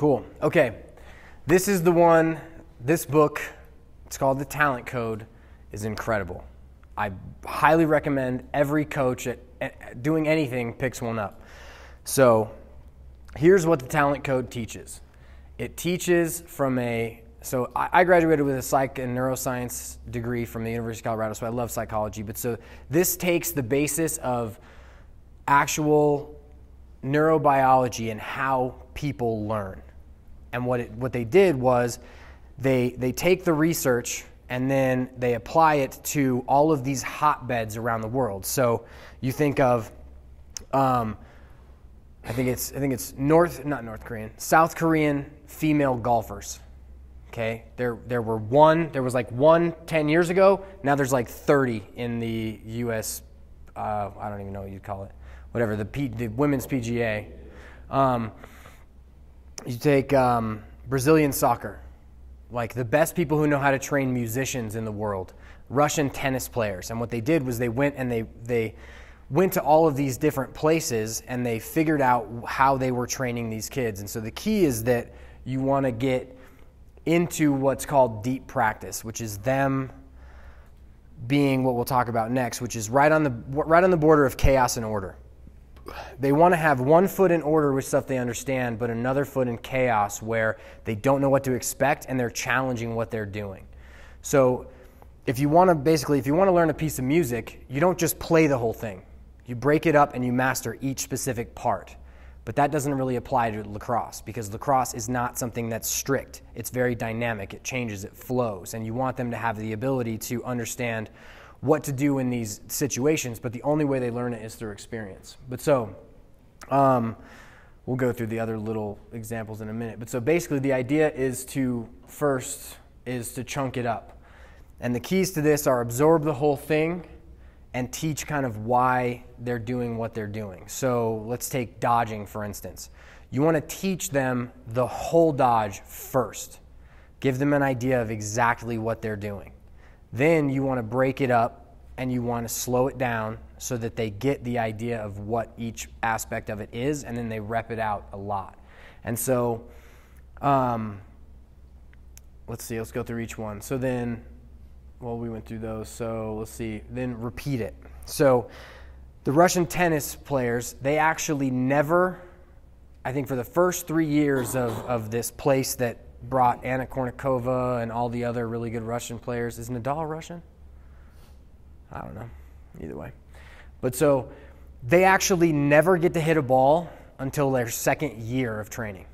Cool. Okay. This is the one, this book, it's called The Talent Code, is incredible. I highly recommend every coach at doing anything picks one up. So here's what the Talent Code teaches. It teaches from so I graduated with a psych and neuroscience degree from the University of Colorado, so I love psychology. But so this takes the basis of actual neurobiology and how people learn. And what they did was they take the research and then they apply it to all of these hotbeds around the world. So you think of, I think it's South Korean female golfers. Okay, there was like one 10 years ago. Now there's like 30 in the U.S. I don't even know what you'd call it. Whatever, the women's PGA. You take Brazilian soccer, like the best people who know how to train musicians in the world, Russian tennis players. And what they did was they went and they went to all of these different places and they figured out how they were training these kids. And so the key is that you want to get into what's called deep practice, which is them being what we'll talk about next, which is right on the border of chaos and order. They want to have one foot in order with stuff they understand, but another foot in chaos where they don't know what to expect and they're challenging what they're doing. So if you want to learn a piece of music, you don't just play the whole thing. You break it up and you master each specific part. But that doesn't really apply to lacrosse because lacrosse is not something that's strict. It's very dynamic. It changes. It flows. And you want them to have the ability to understand what to do in these situations, but the only way they learn it is through experience. But so we'll go through the other little examples in a minute. But so basically the idea is to chunk it up. And the keys to this are absorb the whole thing and teach kind of why they're doing what they're doing. So let's take dodging, for instance. You want to teach them the whole dodge first. Give them an idea of exactly what they're doing. Then you want to break it up and you want to slow it down so that they get the idea of what each aspect of it is, and then they rep it out a lot. And so let's go through each one. So then, well, we went through those, so let's see. Then repeat it. So the Russian tennis players, they actually never, I think for the first 3 years of this place that brought Anna Kournikova and all the other really good Russian players. Is Nadal Russian? I don't know. Either way. But so they actually never get to hit a ball until their second year of training.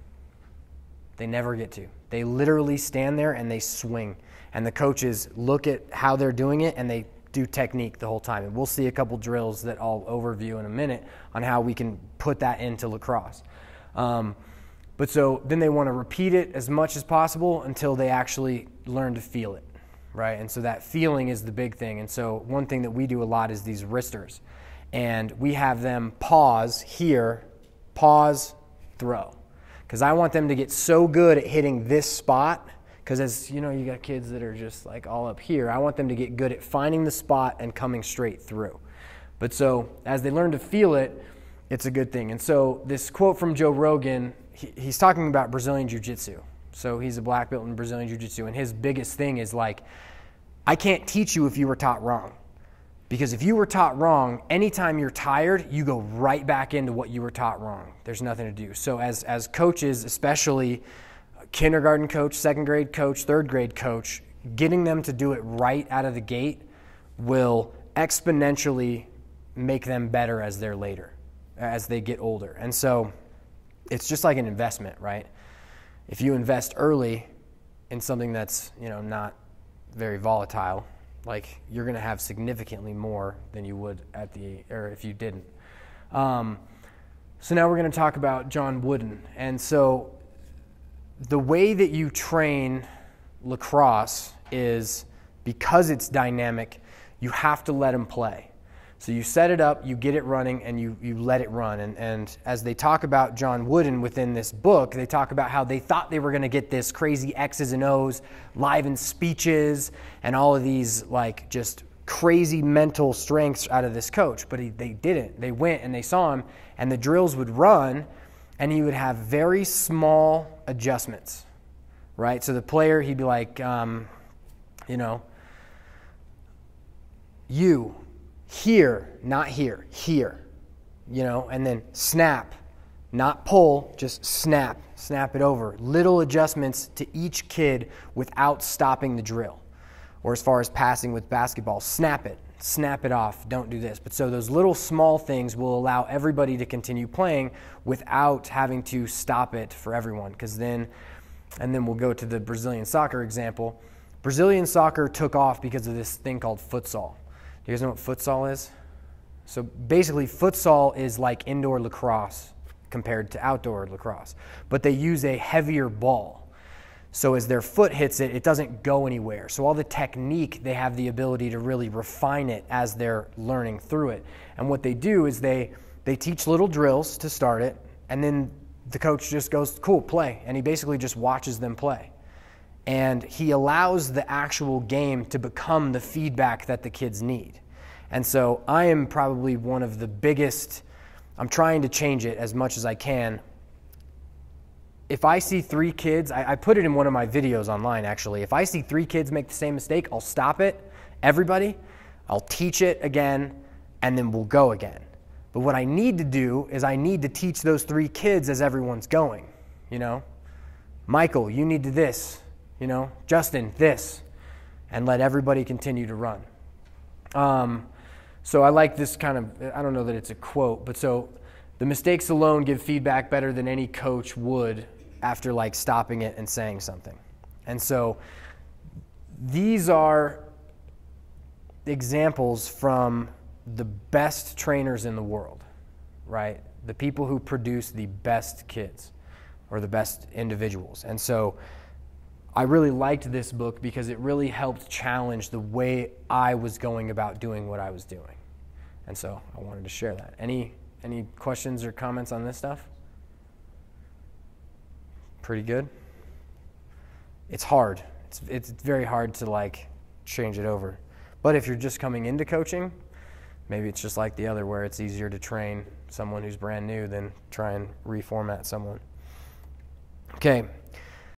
They never get to. They literally stand there and they swing. And the coaches look at how they're doing it and they do technique the whole time. And we'll see a couple drills that I'll overview in a minute on how we can put that into lacrosse. But so then they want to repeat it as much as possible until they actually learn to feel it, right? And so that feeling is the big thing. And so one thing that we do a lot is these wristers. And we have them pause here, pause, throw. Because I want them to get so good at hitting this spot, because as you know, you got kids that are just like all up here. I want them to get good at finding the spot and coming straight through. But so as they learn to feel it, it's a good thing. And so this quote from Joe Rogan, he's talking about Brazilian Jiu-Jitsu. So he's a black belt in Brazilian Jiu-Jitsu, and his biggest thing is like, I can't teach you if you were taught wrong. Because if you were taught wrong, anytime you're tired, you go right back into what you were taught wrong. There's nothing to do. So as coaches, especially kindergarten coach, second grade coach, third grade coach, getting them to do it right out of the gate will exponentially make them better as they get older. And so it's just like an investment, right? If you invest early in something that's, not very volatile, like you're going to have significantly more than you would if you didn't. So now we're going to talk about John Wooden. And so the way that you train lacrosse is, because it's dynamic, you have to let them play. So you set it up, you get it running, and you let it run. And as they talk about John Wooden within this book, they talk about how they thought they were going to get this crazy X's and O's, live in speeches, and all of these like just crazy mental strengths out of this coach. But they didn't. They went and they saw him, and the drills would run, and he would have very small adjustments, right? So the player, he'd be like, you, here, not here, here, and then snap, not pull, just snap it over. Little adjustments to each kid without stopping the drill. Or as far as passing with basketball, snap it off, don't do this. But so those little small things will allow everybody to continue playing without having to stop it for everyone. And then we'll go to the Brazilian soccer example. Brazilian soccer took off because of this thing called futsal. Do you guys know what futsal is? So basically futsal is like indoor lacrosse compared to outdoor lacrosse. But they use a heavier ball. So as their foot hits it, it doesn't go anywhere. So all the technique, they have the ability to really refine it as they're learning through it. And what they do is they teach little drills to start it, and then the coach just goes, cool, play. And he basically just watches them play. And he allows the actual game to become the feedback that the kids need. And so I am probably one of the biggest, I'm trying to change it as much as I can. If I see 3 kids, I put it in one of my videos online actually. If I see 3 kids make the same mistake, I'll stop it, everybody, I'll teach it again, and then we'll go again. But what I need to do is I need to teach those 3 kids as everyone's going. Michael, you need to this. Justin, this. And let everybody continue to run. So I like this kind of, I don't know that it's a quote, but so the mistakes alone give feedback better than any coach would after like stopping it and saying something. And so these are examples from the best trainers in the world, right? The people who produce the best kids or the best individuals. And so I really liked this book because it really helped challenge the way I was going about doing what I was doing. And so I wanted to share that. Any questions or comments on this stuff? Pretty good? It's hard. It's very hard to like change it over. But if you're just coming into coaching, maybe it's just like the other where it's easier to train someone who's brand new than try and reformat someone. Okay.